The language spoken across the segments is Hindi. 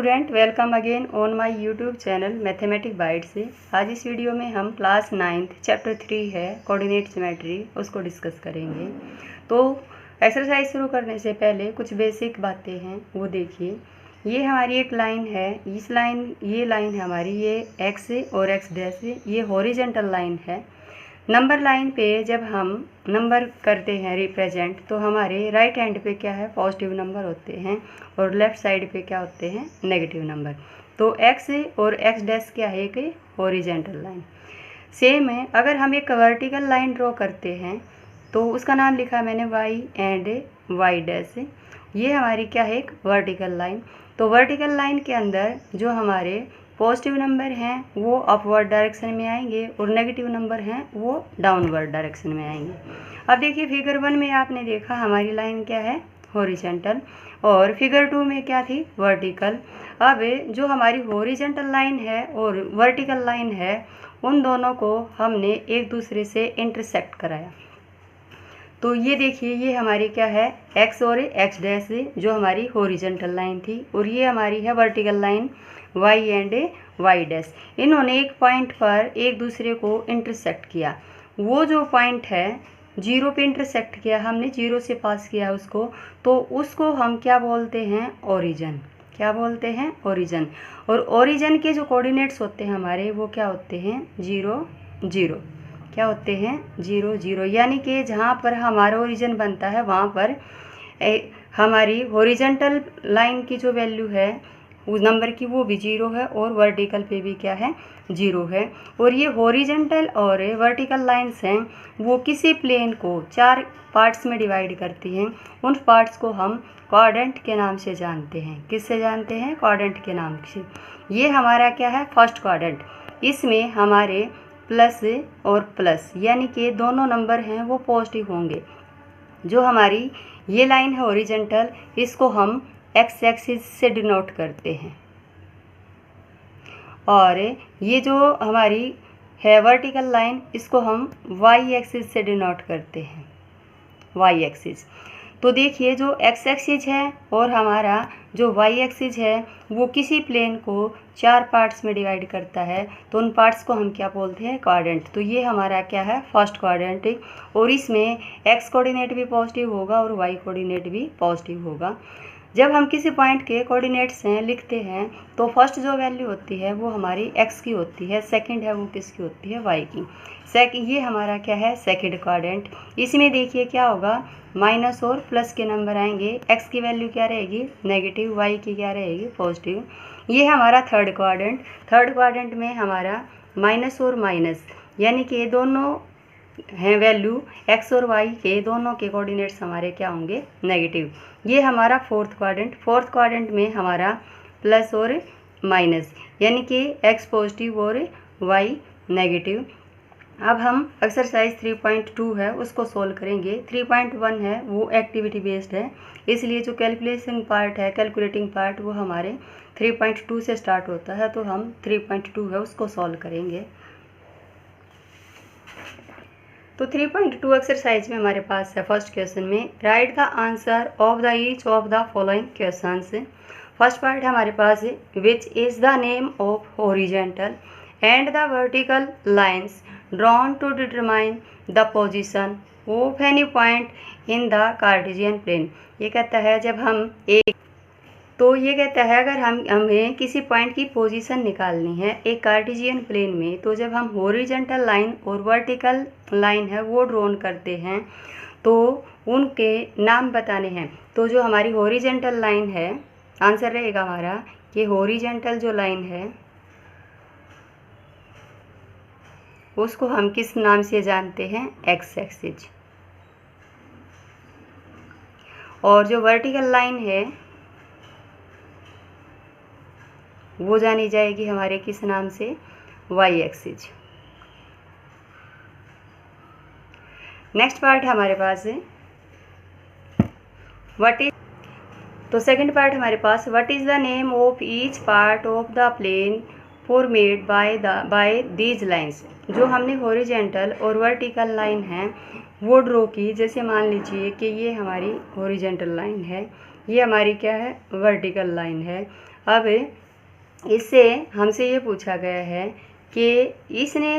Student, welcome again on my YouTube channel mathematic byte से। आज इस वीडियो में हम क्लास 9th चैप्टर 3 है कोऑर्डिनेट ज्योमेट्री, उसको डिस्कस करेंगे। तो एक्सरसाइज शुरू करने से पहले कुछ बेसिक बातें हैं वो देखिए। ये हमारी एक लाइन है, ये लाइन है हमारी, ये एक्स और एक्स डैश, ये हॉरिजेंटल लाइन है। नंबर लाइन पे जब हम नंबर करते हैं रिप्रेजेंट, तो हमारे राइट हैंड पे क्या है, पॉजिटिव नंबर होते हैं और लेफ़्ट साइड पे क्या होते हैं, नेगेटिव नंबर। तो एक्स और एक्स डैश क्या है, एक हॉरिजेंटल लाइन। सेम है, अगर हम एक वर्टिकल लाइन ड्रॉ करते हैं तो उसका नाम लिखा मैंने वाई एंड वाई डैश। ये हमारी क्या है, एक वर्टिकल लाइन। तो वर्टिकल लाइन के अंदर जो हमारे पॉजिटिव नंबर हैं वो अपवर्ड डायरेक्शन में आएंगे और नेगेटिव नंबर हैं वो डाउनवर्ड डायरेक्शन में आएंगे। अब देखिए फिगर 1 में आपने देखा हमारी लाइन क्या है, हॉरिजेंटल, और फिगर 2 में क्या थी, वर्टिकल। अब जो हमारी हॉरिजेंटल लाइन है और वर्टिकल लाइन है, उन दोनों को हमने एक दूसरे से इंटरसेक्ट कराया। तो ये देखिए, ये हमारी क्या है, एक्स और एक्स डैश, जो हमारी हॉरिजेंटल लाइन थी, और ये हमारी है vertical line Y and Y dash. इन्होंने एक पॉइंट पर एक दूसरे को इंटरसेक्ट किया। वो जो पॉइंट है जीरो पे इंटरसेक्ट किया, हमने जीरो से पास किया उसको, तो उसको हम क्या बोलते हैं, ओरिजिन। क्या बोलते हैं, ओरिजिन। और ओरिजिन के जो कोऑर्डिनेट्स होते हैं हमारे, वो क्या होते हैं, 0 0। क्या होते हैं, 0 0। यानी कि जहाँ पर हमारा ओरिजिन बनता है वहाँ पर हमारी हॉरिजेंटल लाइन की जो वैल्यू है उस नंबर की, वो भी 0 है, और वर्टिकल पे भी क्या है, 0 है। और ये हॉरिजेंटल और वर्टिकल लाइंस हैं, वो किसी प्लेन को 4 पार्ट्स में डिवाइड करती हैं। उन पार्ट्स को हम क्वाड्रेंट के नाम से जानते हैं। किससे जानते हैं, क्वाड्रेंट के नाम से। ये हमारा क्या है, फर्स्ट क्वाड्रेंट। इसमें हमारे प्लस और प्लस, यानी कि दोनों नंबर हैं वो पॉजिटिव होंगे। जो हमारी ये लाइन है हॉरिजेंटल, इसको हम एक्स एक्सिस से डिनोट करते हैं, और ये जो हमारी है वर्टिकल लाइन, इसको हम वाई एक्सिस से डिनोट करते हैं, वाई एक्सिस। तो देखिए, जो एक्स एक्सिस है और हमारा जो वाई एक्सिस है, वो किसी प्लेन को 4 पार्ट्स में डिवाइड करता है, तो उन पार्ट्स को हम क्या बोलते हैं, क्वाड्रेंट। तो ये हमारा क्या है, फर्स्ट क्वाड्रेंट, और इसमें एक्स कोऑर्डिनेट भी पॉजिटिव होगा और वाई कोऑर्डिनेट भी पॉजिटिव होगा। जब हम किसी पॉइंट के कोऑर्डिनेट्स हैं लिखते हैं, तो फर्स्ट जो वैल्यू होती है वो हमारी एक्स की होती है, सेकंड है वो किसकी होती है, वाई की। ये हमारा क्या है, सेकंड क्वाड्रेंट। इसमें देखिए क्या होगा, माइनस और प्लस के नंबर आएंगे। एक्स की वैल्यू क्या रहेगी, नेगेटिव, वाई की क्या रहेगी, पॉजिटिव। ये हमारा थर्ड क्वाड्रेंट। थर्ड क्वाड्रेंट में हमारा माइनस और माइनस, यानी कि दोनों हैं वैल्यू, एक्स और वाई के दोनों के कोऑर्डिनेट्स हमारे क्या होंगे, नेगेटिव। ये हमारा फोर्थ क्वाड्रेंट। फोर्थ क्वाड्रेंट में हमारा प्लस और माइनस, यानी कि एक्स पॉजिटिव और वाई नेगेटिव। अब हम एक्सरसाइज 3.2 है उसको सोल्व करेंगे। 3.1 है वो एक्टिविटी बेस्ड है, इसलिए जो कैलकुलेशन पार्ट है, कैलकुलेटिंग पार्ट, वो हमारे 3.2 से स्टार्ट होता है। तो हम 3.2 है उसको सॉल्व करेंगे। तो 3.2 एक्सरसाइज में हमारे पास है, फर्स्ट क्वेश्चन में write the answer of the each of the following questions. First part है हमारे पास, which is the name of horizontal and the vertical lines drawn to determine the position of any point in the Cartesian plane. ये कहता है जब हम ये कहता है अगर हमें किसी पॉइंट की पोजीशन निकालनी है एक कार्टेशियन प्लेन में, तो जब हम हॉरिजेंटल लाइन और वर्टिकल लाइन है वो ड्रॉन करते हैं, तो उनके नाम बताने हैं। तो जो हमारी हॉरिजेंटल लाइन है, आंसर रहेगा हमारा कि हॉरिजेंटल जो लाइन है उसको हम किस नाम से जानते हैं, एक्स एक्सिस। और जो वर्टिकल लाइन है वो जानी जाएगी हमारे किस नाम से, वाई एक्सिस। नेक्स्ट पार्ट हमारे पास है व्हाट इज। तो सेकंड पार्ट हमारे पास, what is the name of each part of the plane formed by these lines. जो हमने हॉरिजेंटल और वर्टिकल लाइन है वो ड्रॉ की। जैसे मान लीजिए कि ये हमारी हॉरिजेंटल लाइन है, ये हमारी क्या है, वर्टिकल लाइन है। अब इससे हमसे ये पूछा गया है कि इसने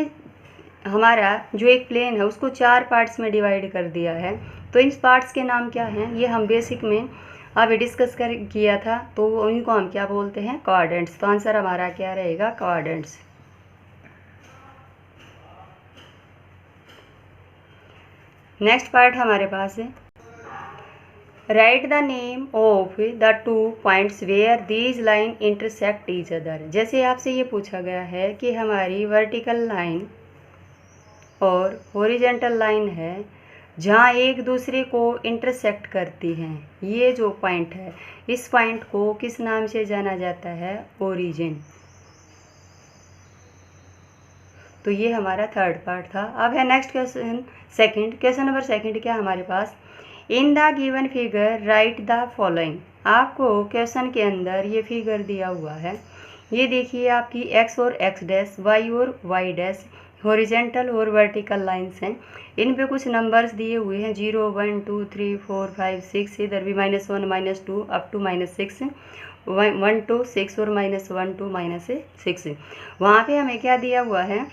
हमारा जो एक प्लेन है उसको 4 पार्ट्स में डिवाइड कर दिया है, तो इन पार्ट्स के नाम क्या हैं, ये हम बेसिक में अभी डिस्कस किया था, तो इनको हम क्या बोलते हैं, क्वाड्रेंट्स। तो आंसर हमारा क्या रहेगा, क्वाड्रेंट्स। नेक्स्ट पार्ट हमारे पास है, right the name of the 2 points where these line intersect each other. जैसे आपसे ये पूछा गया है कि हमारी वर्टिकल लाइन और हॉरिजॉन्टल लाइन है जहाँ एक दूसरे को इंटरसेक्ट करती हैं, ये जो पॉइंट है इस पॉइंट को किस नाम से जाना जाता है, ओरिजिन। तो ये हमारा थर्ड पार्ट था। अब है next question second. Question number second क्या हमारे पास, in the given figure write the following. आपको क्वेश्चन के अंदर ये फिगर दिया हुआ है, ये देखिए आपकी एक्स और एक्स डैश, वाई और वाई डैश हॉरिजॉन्टल और वर्टिकल लाइंस हैं। इन पे कुछ नंबर्स दिए हुए हैं 0 1 2 3 4 5 6, इधर भी -1 -2 अप टू -6, 1 to 6 और -1 to -6। वहाँ पे हमें क्या दिया हुआ है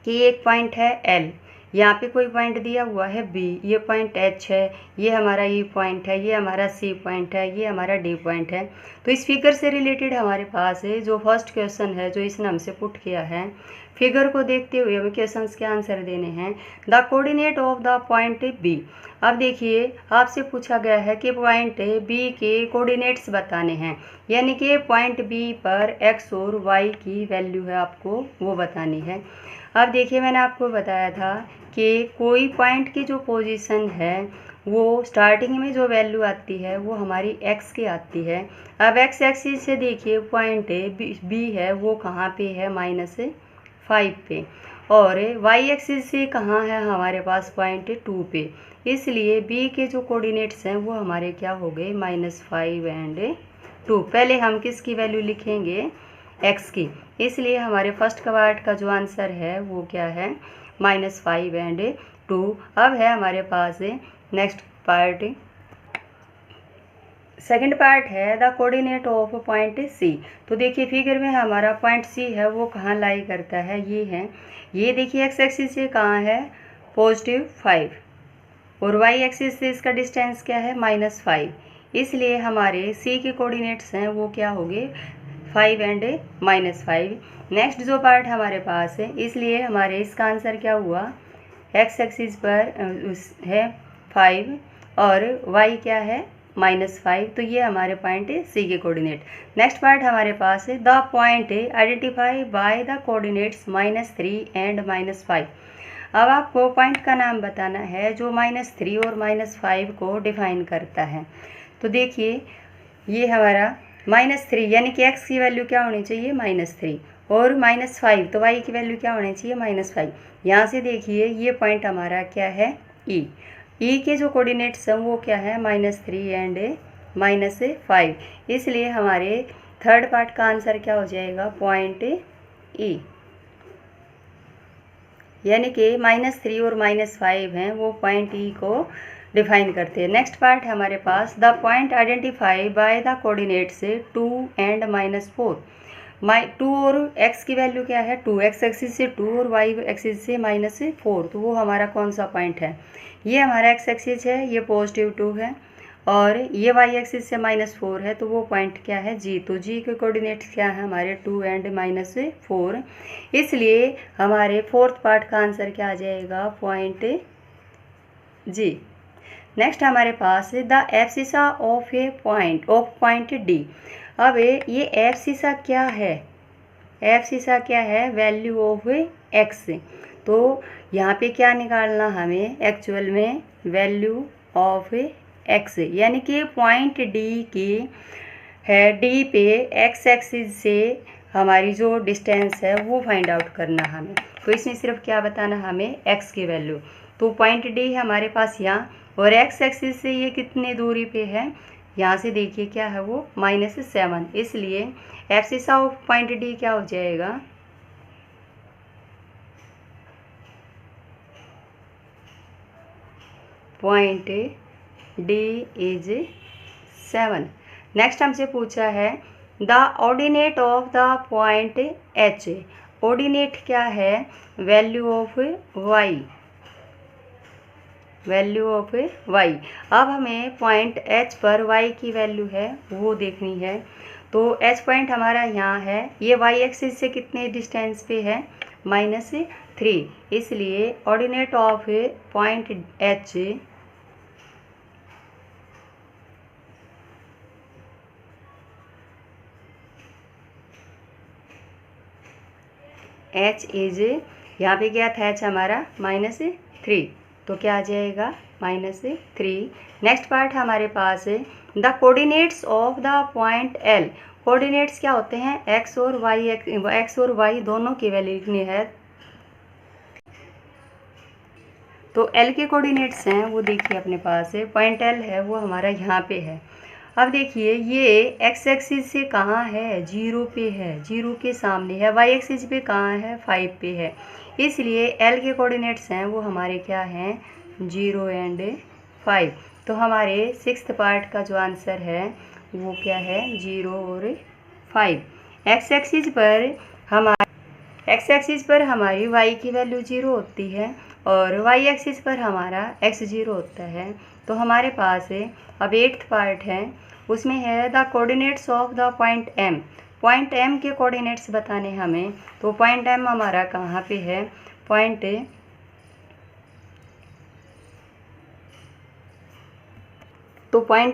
कि एक पॉइंट है L, यहाँ पे कोई पॉइंट दिया हुआ है B, ये पॉइंट H है, ये हमारा E पॉइंट है, ये हमारा C पॉइंट है, ये हमारा D पॉइंट है। तो इस फिगर से रिलेटेड हमारे पास है जो फर्स्ट क्वेश्चन है जो इसने हमसे पुट किया है, फिगर को देखते हुए हमें क्वेश्चन के आंसर देने हैं। The coordinate of the point B। अब देखिए आपसे पूछा गया है कि पॉइंट B के कोऑर्डिनेट्स बताने हैं, यानी कि पॉइंट B पर x और y की वैल्यू है आपको वो बतानी है। अब देखिए मैंने आपको बताया था कि कोई पॉइंट की जो पोजीशन है वो स्टार्टिंग में जो वैल्यू आती है वो हमारी x की आती है। अब x एक्सिस से देखिए पॉइंट B है वो कहाँ पे है, -5 पे, और y एक्सिस से कहाँ है हमारे पास पॉइंट 2 पे, इसलिए B के जो कोऑर्डिनेट्स हैं वो हमारे क्या हो गए, -5 और 2। पहले हम किसकी वैल्यू लिखेंगे, x की, इसलिए हमारे फर्स्ट पार्ट का जो आंसर है वो क्या है, -5 और 2। अब है हमारे पास नेक्स्ट पार्ट, सेकंड पार्ट है the coordinate of point C। तो देखिए फिगर में हमारा पॉइंट C है वो कहाँ लाई करता है, ये है, ये देखिए x एक्सिस से कहाँ है, +5, और y एक्सिस से इसका डिस्टेंस क्या है, -5, इसलिए हमारे C के कोऑर्डिनेट्स हैं वो क्या हो गए, 5 और -5। नेक्स्ट जो पार्ट हमारे पास है, इसलिए हमारे इसका आंसर क्या हुआ, x एक्सिस पर है 5 और y क्या है, -5। तो ये हमारे पॉइंट C के कोऑर्डिनेट। नेक्स्ट पार्ट हमारे पास है the point identified by the coordinates -3 and -5। अब आपको पॉइंट का नाम बताना है जो -3 और -5 को डिफाइन करता है। तो देखिए ये हमारा -3 यानी कि x की वैल्यू क्या होनी चाहिए, -3, और -5 तो y की वैल्यू क्या होनी चाहिए, -5। यहाँ से देखिए ये पॉइंट हमारा क्या है, E के जो कोऑर्डिनेट्स हैं वो क्या है, -3 एंड -5, इसलिए हमारे थर्ड पार्ट का आंसर क्या हो जाएगा, पॉइंट E, यानी कि -3 और -5 हैं वो पॉइंट E को डिफाइन करते हैं। नेक्स्ट पार्ट हमारे पास the point identified by the coordinates 2 and -4। 2 और x की वैल्यू क्या है, 2, x एक्सिस से 2 और y एक्सिस से -4, तो वो हमारा कौन सा पॉइंट है, ये हमारा x एक्सिस है, ये +2 है, और ये y एक्सिस से -4 है, तो वो पॉइंट क्या है, G। तो G के कोऑर्डिनेट्स क्या है हमारे 2 एंड -4, इसलिए हमारे फोर्थ पार्ट का आंसर क्या आ जाएगा, पॉइंट G। नेक्स्ट हमारे पास the abscissa of a point D। अब ये एब्सिसा क्या है, एब्सिसा क्या है, वैल्यू ऑफ x। तो यहाँ पे क्या निकालना हमें, एक्चुअल में वैल्यू ऑफ x, यानी कि पॉइंट D की है, D पे x एक्सिस से हमारी जो डिस्टेंस है वो फाइंड आउट करना हमें। तो इसमें सिर्फ क्या बताना हमें, x की वैल्यू। तो पॉइंट D है हमारे पास यहाँ, और x एक्सिस से ये कितने दूरी पे है, यहाँ से देखिए क्या है वो, -7, इसलिए एब्सिसा ऑफ पॉइंट D क्या हो जाएगा, पॉइंट D इज 7। नेक्स्ट हमसे पूछा है the ordinate of the point H. Ordinate क्या है? Value of Y, value of Y. अब हमें पॉइंट एच पर वाई की वैल्यू है वो देखनी है। तो एच पॉइंट हमारा यहाँ है, ये वाई एक्सिस से कितने डिस्टेंस पे है? -3। इसलिए ordinate of point H H is, यहाँ पे क्या था एच हमारा? -3, तो क्या आ जाएगा? -3। नेक्स्ट पार्ट हमारे पास है the coordinates of the point L. Coordinates क्या होते हैं? एक्स और वाई, एक्स और वाई दोनों की वैल्यू लिखनी है। तो एल के कोऑर्डिनेट्स हैं वो देखिए अपने पास है, पॉइंट एल है वो हमारा यहाँ पे है। अब देखिए ये एक्स एक्सिस से कहाँ है? 0 पे है, 0 के सामने है। वाई एक्सिस पे कहाँ है? 5 पे है। इसलिए एल के कोऑर्डिनेट्स हैं वो हमारे क्या हैं? 0 एंड 5। तो हमारे 6th पार्ट का जो आंसर है वो क्या है? 0 और 5। एक्स एक्सिस पर हमारी y की वैल्यू 0 होती है और y एक्सिस पर हमारा x 0 होता है। तो हमारे पास है अब 8th पार्ट है, उसमें है the coordinates of the point m। Point m के कोऑर्डिनेट्स बताने हमें। तो पॉइंट m हमारा कहाँ पे है? पॉइंट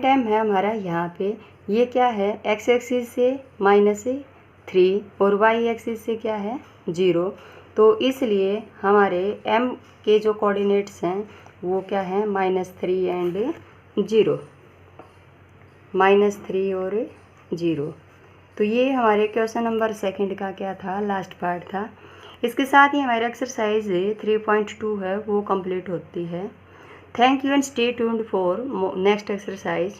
m है हमारा यहाँ पे। ये क्या है? x एक्सिस से -3 और y एक्सिस से क्या है? 0। तो इसलिए हमारे m के जो कोऑर्डिनेट्स हैं वो क्या है? -3 एंड 0, -3 और 0। तो ये हमारे क्वेश्चन नंबर 2 का क्या था? लास्ट पार्ट था। इसके साथ ही हमारी एक्सरसाइज 3.2 है वो कंप्लीट होती है। Thank you and stay tuned for next exercise.